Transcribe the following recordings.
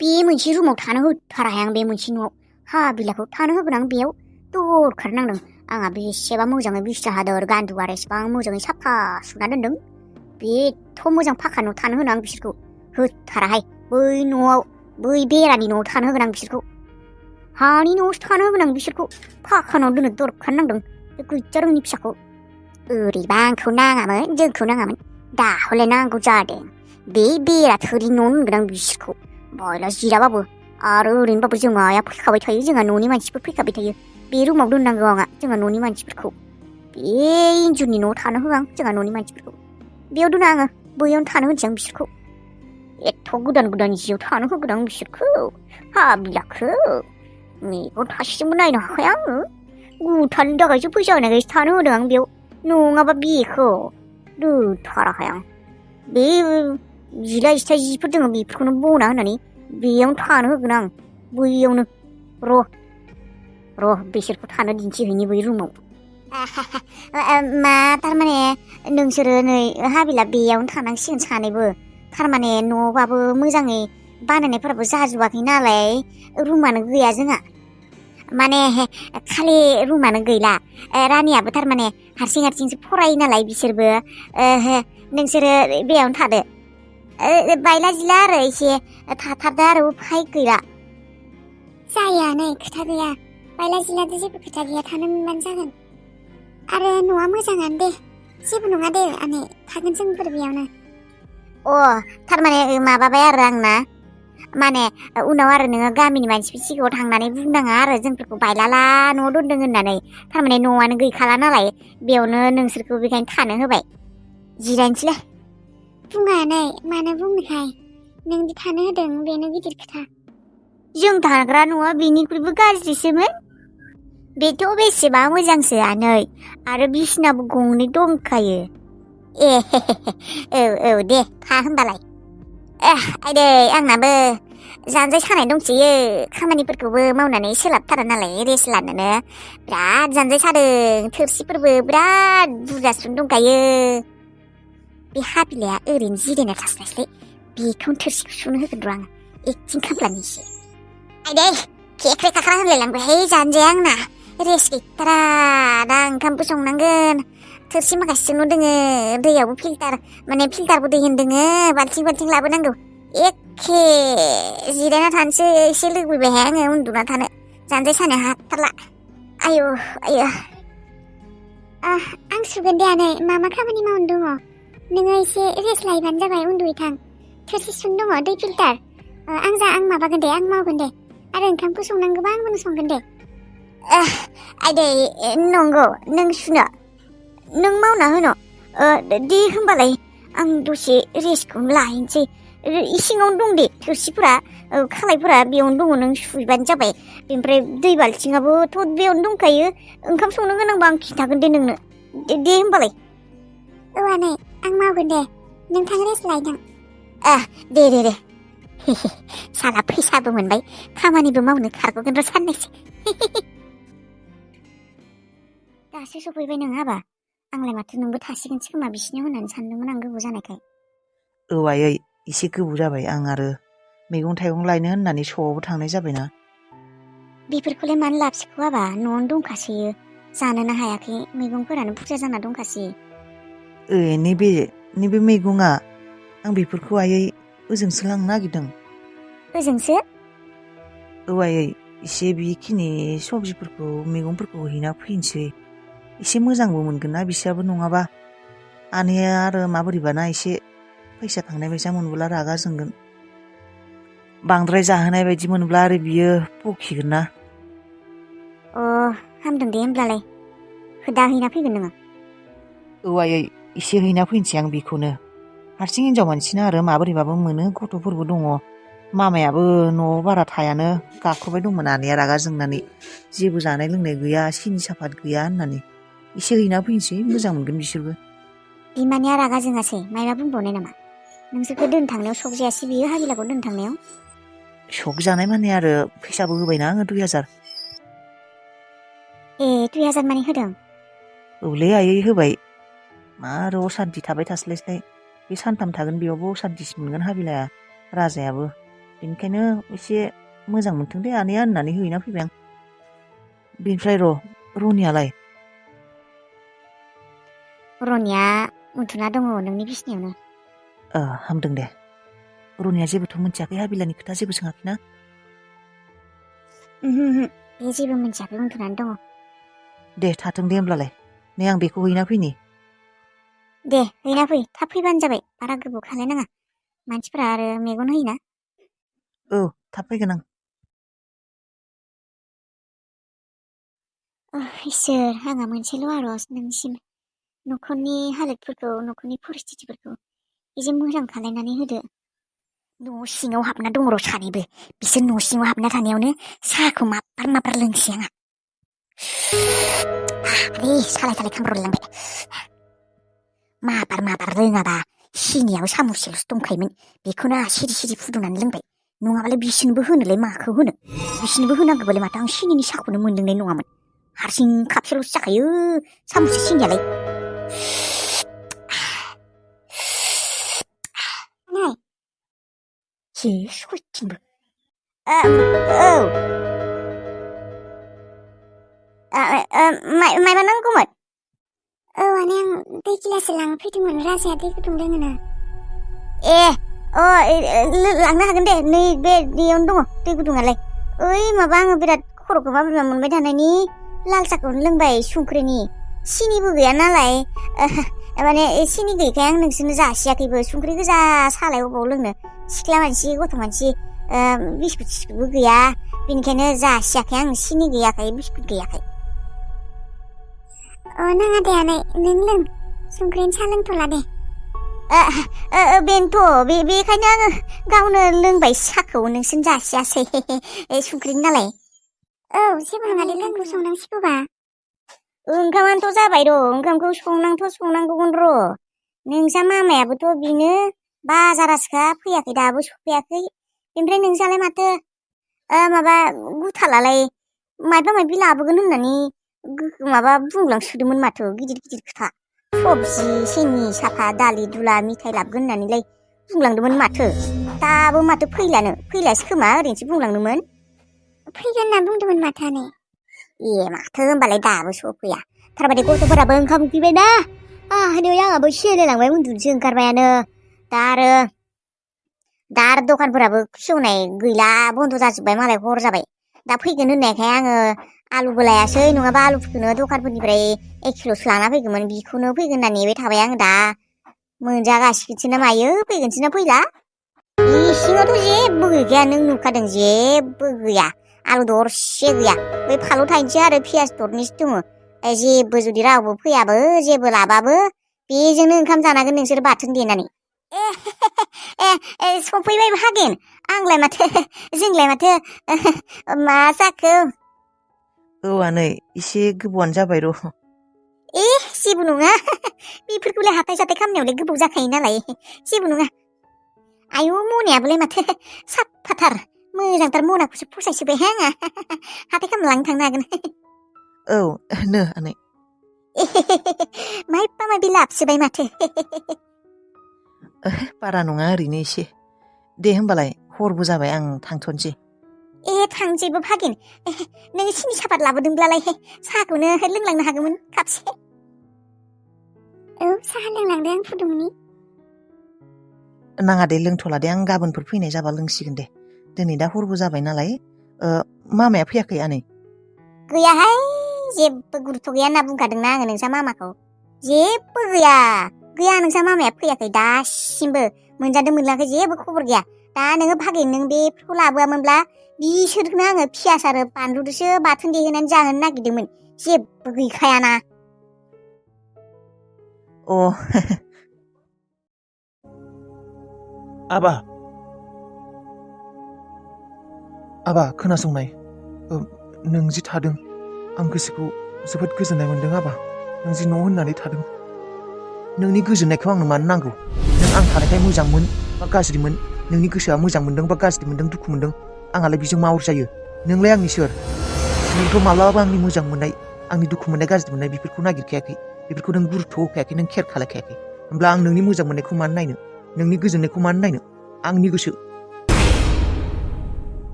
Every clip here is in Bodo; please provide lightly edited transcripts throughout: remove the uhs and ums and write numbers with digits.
बे मोनसे रुमाव थानो होथाराहाय आं बे मोनसे न'आव हाबिलाखौ थानो होगोन आं बेयाव दरखारनांदों आंहा बेसेबा मोजाङै बिस्रा हादर गान्दु आरो एसेबां मोजाङै साफा सुना दोनदों बेथ' मोजां फाखा न'आव थानो होनो आं बिसोरखौ होथाराहाय बै न'आव बै बेरानि न'आव थानो होगोन आं बिसोरखौ हानि न'आवसो थानो होगोन आं बिसोरखौ फाखा न'आव दोननो दरखारनांदों बे गैजा रोङि फिसाखौ ओरैबा आंखौ नाङामोन जोंखौ नाङामोन दा हले नांगौ जादों बे बेरा थोरि न' होनगोन आं बिसोरखौ बायला जिराबाबो आरो ओरैनोबाबो जोंहा आइया फैखाबाय थायो जोंहा न'नि मानसिफोर फैखाबाय थायो बे रुमाव दोननांगौ आंहा जोंहा न'नि मानसिफोरखौ बे इन्जुरनि न'आव थानो होआ आं जोंहा न'नि मानसिफोरखौ बेयाव दोना आङो बैयावनो थानो होनोसै आं बिसोरखौ एथ' गोदान गोदान जियाव थानो होगोन आं बिसोरखौ हाबिलाखौ मेगन थासेजोंबो नायनो हाखाया आङो गुथालनि थाखायसो फैसा होनायखायसो थानो होदों आं बेयाव नङाबा बेखौ दोनथाराखै आं बे जिलाइ जिथाइ जिफोर दङ बेफोरखौनो बना होनानै बेयावनो थानो होगोन आं बैयावनो र' बिसोरखौ थानो दिन्थिहैनि बै रुमाव मा थारमाने नोंसोरो नै हाबिला बेयावनो थानांसिगोन सानैबो थारमाने न'बाबो मोजाङै बानायनायफोराबो जाजोबाखै नालाय रुमानो गैया जोंहा माने खालि रुमानो गैला रानियाबो थारमाने हारसिं हारसिंसो फरायो नालाय बिसोरबो नोंसोरो बेयावनो थादो बायला जिला आरो एसे थाथारदो आरो उफाय गैला जाया नै खोथा गैया बायला जिलाथ' जेबो खोथा गैया थानो मोनबानो जागोन आरो न'आ मोजाङानो दे जेबो नङा दे आनै थागोन जोंफोर बेयावनो थारमाने माबाबाय आरो आंना माने उनाव आरो नोङो गामिनि मानसिफोर सिगाङाव थांनानै बुंनाङा आरो जोंफोरखौ बायलाला न'आव दोनदों होननानै थारमाने न'आनो गैखाला नालाय बेयावनो नोंसोरखौ बेखायनो थानो होबाय जिरायनोसैलै बुङा नै मानो बुंनोखाय नोंदि थानो होदों बेनो गिदिर खोथा जों थाग्रा न'आ बेनिख्रुइबो गाज्रिसोमोन बेथ' बेसेबा मोजांसो आनै आरो बिसिनाबो गंनै दंखायो औ दे था होमबालाय आइदै आंनाबो जानजाय सानाय दंसोयो खामानिफोरखौबो मावनानै सोलाबथारा नालाय रेस्ट लानोनो बिराद जानजाय सादों थोरसिफोरबो बिराद बुरजासिन दंखायो बे हाबिलाया ओरैनो जिरायना थास्लायस्लाय बेखौनो थोरसिखौ सुनो होगोन र' आङो एक्टिं खालामलानो एसे आइदै खेख्रे खाख्रा होनलायलांबायहाय जानजाया आंना रेस्ट गैथारा दा ओंखामबो संनांगोन थोरसि माखासेल' दोङो दैयावबो फिल्टारबो दै होनदोङो बाल्थिं लाबोनांगौ एखे जिरायना थानोसै एसे लुबैबायहाय आङो उन्दुना थानो जानजाय सानाया हाथारला आयौ आं सुगोन दे आनै मा खामानि मावनो दङ नोङो एसे रेस्ट लायबानो जाबाय उन्दुहैथां थोरसि सुनो दङ दै फिल्टार आं माबागोन दे आं मावगोन दे आरो ओंखामखौ संनांगौबा आंबो संगोन दे आइदै नंगौ नों सुनो नों मावना होनो दे होमबालाय आं दसे रेस्टखौनो लाहैनोसै इसिङावनो दं दे थोरसिफोरा खालायफोरा बेयावनो दङ नों सुबानो जाबाय बेनिफ्राय दै बाल्थिङाबोथ' बेयावनो दंखायो ओंखाम संनो गोनांबा आं खिन्थागोन दे नोंनो दे होमबालाय आनै आं मावगोन दे नोंथां रेस्ट लायदों दे साला फैसाबो मोनबाय खामानिबो मावनो खारग'गोन र' साननैसो दासो सफैबाय नों हाबा आंलाय माथो नोंबो थासिगोनसो खोमा बिसिनियाव होननानै सानदोंमोन आं गोबाव जानायखाय आयै एसे गोबाव जाबाय आं आरो मैगं थाइगं लायनो होननानै स'आवबो थांनाय जाबायना बेफोरखौलाय मानो लाबोसिखौ हाबा न'आवनो दंखासोयो जानोनो हायाखै मैगंफोरानो बुरजा जाना दंखासोयो नैबे मैगङा आं बेफोरखौ आयै ओजोंसो लांनो नागिरदों ओजोंसो आयै एसे बेखिनि सबजिफोरखौ मैगंफोरखौ हैना फैनोसै एसे मोजांबो मोनगोन ना बिसोराबो नङाबा आनैया आरो माबोरैबाना एसे फैसा थांनाय बायसा मोनबोला रागा जोंगोन बांद्राय जाहोनाय बायदि मोनब्ला आरो बियो बखिगोन ना हामदों दे होमब्लालाय दा हैना फैगोन नोङो आयै एसे हैना फैनोसै आं बेखौनो हारसिं हिनजाव मानसिना आरो माबोरैबाबो मोनो गथ'फोरबो दङ मामायाबो न'आव बारा थायानो गाख्रबबाय दंमोन आनैया रागा जोंनानै जेबो जानाय लोंनाय गैया सिनि साफात गैया होननानै एसे हैना फैनोसै मोजां मोनगोन बिसोरबो बिमानिया रागा जोङासै मायबा बुंबावनाय नामा नोंसोरखौ दोन थांनायाव सक जायासै बियो हाबिलाखौ दोन थांनायाव सक जानाय माने आरो फैसाबो होबायना आङो 2000 2000 मानि होदों औलै आयै होबाय मा आरो असान्ति थाबाय थास्लायस्लाय बे सानथाम थागोन बेयावबो असान्तिसो मोनगोन हाबिलाया राजायाबो बेनिखायनो एसे मोजां मोनथों दे आनैया होननानै हैना फैबाय आं। बेनिफ्राय रनियालाय? रनिया उन्दुना दङ नोंनि बिसिनायावनो। हामदों दे। रनिया जेबोथ' मोनथियाखै हाबिलानि खोथा जेबो सोङाखैना? बे जेबो मोनथियाखै उन्दुनानै दङ। दे थाथों दे होमब्लालाय। नै आं बेखौ हैना फैनि। दे हैना फै थाब फैबानो जाबाय बारा गोबाव खालायनाङा मानसिफोरा आरो मेगन होयोना। औ थाब फैगोन आं। इसोर आंहा मोनसेल' आरज नोंसिम न'खरनि हालोदफोरखौ न'खरनि परिस्थितिफोरखौ एसे मोजां खालायनानै होदो। न' सिङाव हाबना दङ र' सानैबो बिसोर न' सिङाव हाबना थानायावनो साहाखौ माबार लोंसै आंहा। सालाय खामब्रलायलांबाय। माबार रोङाबा सिनियाबो सामुससेल'सो दंखायोमोन बेखौनो आंहा सिरि फुदुंनानै लोंबाय। नङाबालाय बिसोरनोबो होनोलाय माखौ होनो बिसोरनोबो होनांगौबालाय माथो आं सिनिनि साहाखौनो मोनलोंनाय नङामोन। हारसिं खापसेल'सो जाखायो सामुससे सिनियालाय। जे सयथिंबो। औ मायबा नांगौमोन? औ आनै आं दै गिलाससे लांनो फैदोंमोन राजाया दै गुदुं लोङोनो। लांनो हागोन दे नै बेयावनो दङ दै गुदुङालाय। ओइ माबा आङो बिराद खर'खौ माबोरैबा मोनबाय थानायनि लाल साहखौनो लोंबाय संख्रिनि। सिनिबो गैया नालाय माने सिनि गैयैखाय आं नोंसोरनो जासियाखैबो संख्रि गोजा सालाय अबाव लोंनो सिख्ला मानसि गथ' मानसि बिस्कुटबो गैया बेनिखायनो जासियाखै आं सिनि गैयाखाय बिस्कुट गैयाखाय। नाङा दे आनै नों लों संख्रिनि साहा लोंथ'ला दे। बेनोथ' बेखायनो आङो गावनो लोंबाय साहाखौ नोंसोरनो जासियासै संख्रिनि नालाय। औ जेबो नङा दे लोंखौ संनांसिगौबा। ओंखामानोथ' जाबाय र' ओंखामखौ संनांगौमोन र'। नोंसा मामायाबोथ' बिनो बाजारासोखा फैयाखै दाबो सफैयाखै। ओमफ्राय नोंसालाय माथो माबा गुथालालाय मायबा मायबि लाबोगोन होननानै माबा बुंलांसोदोंमोन माथो गिदिर खोथा। सबजि सिनि साफात दालि दुला मिथाइ लाबोगोन होननानैलाय बुंलांदोंमोन माथो। दाबो माथो फैलासो खोमा ओरैनोसो बुंलांदोंमोन। फैगोन होनना बुंदोंमोन माथो आनै। माथो होनबालाय दाबो सफैया। थारमाने गथ'फोराबो ओंखाम उखैबायना नै आंहाबो सेलायलांबाय उन्दुनोसो ओंखारबायानो। दा आरो दखानफोराबो खेवनाय गैला बन्द' जाजोब्बाय मालाय हर जाबाय। दा फैगोन होननायखाय आङो आलुबो लायासै नङाबा आलुफोरखौनो दखानफोरनिफ्राय 1 किल'सो लाना फैगौमोन बेखौनो फैगोन होनना नेबाय थाबाय आं दा। मोनजागासिगोनसो ना मायो फैगोनसो ना फैला। इसिङावथ' जेबो गैखाया नों नुखादों जेबो गैया आलु दरसे गैया। बै फानलु थाइनैसो आरो पियास दरनैसो दङ। जेबो जुदि रावबो फैयाबो जेबो लाबाबो बेजोंनो ओंखाम जानांगोन नोंसोर बाथोन देनानै। सफैबाय भागिन जोंलाय माथो मा जाखो? औ आनै एसे गोबावानो जाबाय र'। जेबो नङा बेफोरखौलाय हाथाय साथाय खालामनायावलाय गोबाव जाखायो नालाय जेबो नङा। आयु मनायाबोलाय माथो साफाथार मोजांथार मनाखौसो फसायसोबायहाय आंहा हाथाय खालामनो लांनो थांनो हागोन। औ नो आनै। मायबा मायबि लाबोसोबाय माथो। बारा नङा ओरैनो एसे। दे होमबालाय हरबो जाबाय आं थांथ'नोसै। थांसैबो भागिन नोङो सिनि सापात लाबोदोंब्लालाय साहाखौनो लोंलांनो हागौमोन कापसे। औ साहा लोंलांदो आं फुदुंनि। नाङा दे लोंथ'ला दे आं गाबोनफोर फैनाय जाबा लोंसिगोन दे। दिनै दा हरबो जाबाय नालाय। मामाया फैयाखै आनै? गैयाहाय जेबो गुरुथ' गैया होनना बुंखादोंना आङो नोंसा मामाखौ। जेबो गैया नोंसा मामाया फैयाखै दासिमबो मोनजादों मोनलोङाखै जेबो खबर गैया। दा नोङो भागिन नों बेफोरखौ लाबोआमोनब्ला बिसोरनो आङो पियास आरो बानलुजोंसो बाथोन देहोनानै जाहोनो नागिरदोंमोन जेबो गैखायाना। आबा खोनासंनाय, नों जि थादों आं गोसोखौ जोबोद गोजोननाय मोनदों आबा। नों जि न' होननानै थादों नोंनि गोजोननायखौ आंनो मानो नांगौ? नों आं थानायखाय मोजांमोन बा गाज्रिमोन, नोंनि गोसोआ मोजां मोनदों बा गाज्रि मोनदों दुखु मोनदों आंहालाय बेजों मा अरजायो? नोंलाय आंनि सोर? नोंथ' माब्लाबाबो आंनि मोजां मोननाय आंनि दुखु मोननाय गाज्रि मोननाय बेफोरखौ नागिरखायाखै, बेफोरखौ नों गुरुत्व होखायाखै, नों केयार खालायखायाखै। होमब्ला आं नोंनि मोजां मोननायखौ मानो नायनो, नोंनि गोजोननायखौ मानो नायनो? आंनि गोसो।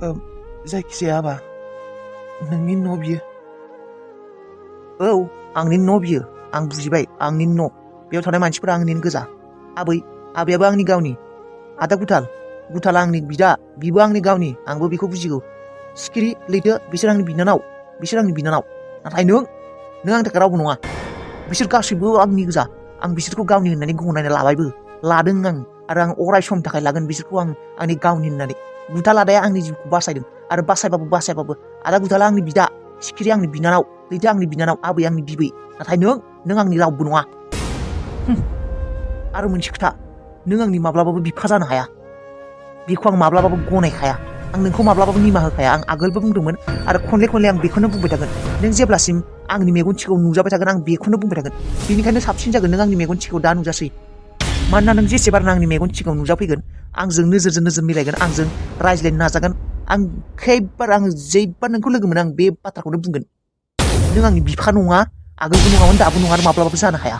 जायखिजाया आबा नोंनि न' बियो औ आंनि न' बियो आं बुजिबाय आंनि न' बेयाव थानाय मानसिफोरा आंनिनो गोजा आबैयाबो आंनि गावनि आदा गुथाला आंनि बिदा बिबो आंनि गावनि आंबो बेखौ बुजिगौ सिखिरि लैथो बिसोर आंनि बिनानाव नाथाय नों आंनि थाखाय रावबो नङा बिसोर गासैबो आंनि गोजा आं बिसोरखौ गावनि होननानै गनायना लादों आं आरो आं अराय समनि थाखाय लागोन बिसोरखौ आं आंनि गावनि होननानै गुथाल आदाया आंनि जिउखौ बासायदों आरो बासायबाबो आदा गुथाला आंनि बिदा सिखिरि आंनि बिनानाव लैथो आंनि बिनानाव आबै आंनि बिबै नाथाय नों आंनि रावबो नङा आरो मोनसे खोथा नों आंनि माब्लाबाबो बिफा जानो हाया बेखौ आं माब्लाबाबो गनायखाया आं नोंखौ माब्लाबाबो निमाहा होखाया आं आगोलबो बुंदोंमोन आरो खनले आं बेखौनो बुंबाय थागोन नों जेब्लासिम आंनि मेगन सिगाङाव नुजाबाय थागोन आं बेखौनो बुंबाय थागोन बेनिखायनो साबसिन जागोन नों आंनि मेगन सिगाङाव दा नुजासै मानोना नों जेसेबां आंनि मेगन सिगाङाव नुजाफैगोन आंजों नोजोरजों नोजोर मिलायगोन आंजों रायज्लायनो नाजागोन आं खैबार आं जैबार नोंखौ लोगो मोनो आं बे बाथ्राखौनो बुंगोन नों आंनि बिफा नङा आगोलबो नङामोन दाबो नङा आरो माब्लाबाबो जानो हाया